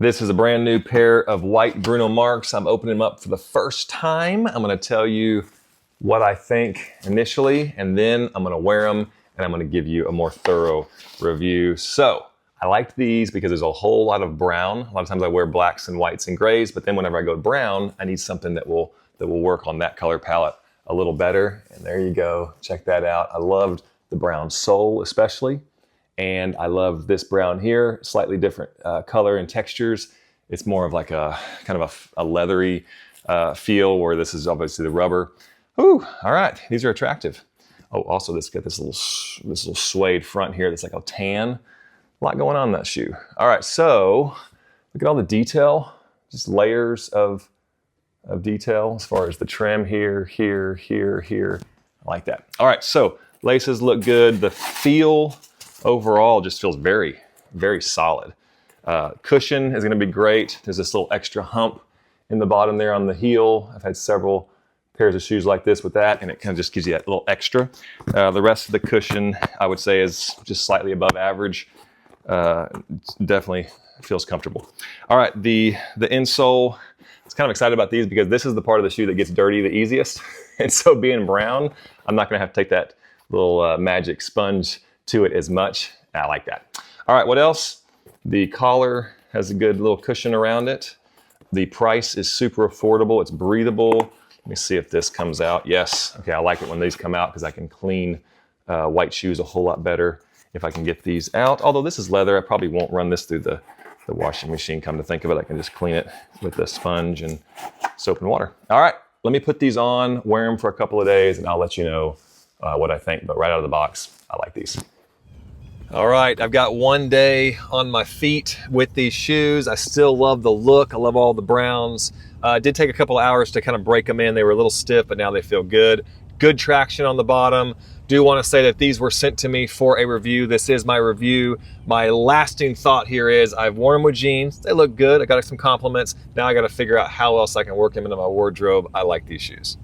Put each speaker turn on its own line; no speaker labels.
This is a brand new pair of white Bruno Marcs. I'm opening them up for the first time. I'm gonna tell you what I think initially, and then I'm gonna wear them and I'm gonna give you a more thorough review. So I liked these because there's a whole lot of brown. A lot of times I wear blacks and whites and grays, but then whenever I go brown, I need something that will work on that color palette a little better. And there you go, check that out. I loved the brown sole especially. And I love this brown here, slightly different color and textures. It's more of like a kind of a leathery feel, where this is obviously the rubber. Ooh, all right, these are attractive. Oh, also this got this little suede front here that's like a tan. A lot going on in that shoe. All right, so look at all the detail, just layers of detail as far as the trim here, here, here, here. I like that. All right, so laces look good. The feel overall just feels very, very solid. Cushion is gonna be great. There's this little extra hump in the bottom there on the heel. I've had several pairs of shoes like this with that, and it kind of just gives you that little extra. The rest of the cushion, I would say, is just slightly above average. Definitely feels comfortable. All right, the insole, I was kind of excited about these because this is the part of the shoe that gets dirty the easiest. And so being brown, I'm not gonna have to take that little magic sponge to it as much. I like that. All right, what else? The collar has a good little cushion around it. The price is super affordable. It's breathable. Let me see if this comes out. Yes. Okay, I like it when these come out because I can clean white shoes a whole lot better if I can get these out. Although this is leather, I probably won't run this through the washing machine, come to think of it. I can just clean it with a sponge and soap and water. All right, let me put these on, wear them for a couple of days, and I'll let you know what I think. But right out of the box, I like these. All right, I've got one day on my feet with these shoes. I still love the look. I love all the browns. It did take a couple of hours to kind of break them in. They were a little stiff, but now they feel good. Good traction on the bottom. Do want to say that these were sent to me for a review. This is my review. My lasting thought here is I've worn them with jeans. They look good. I got some compliments. Now I got to figure out how else I can work them into my wardrobe. I like these shoes.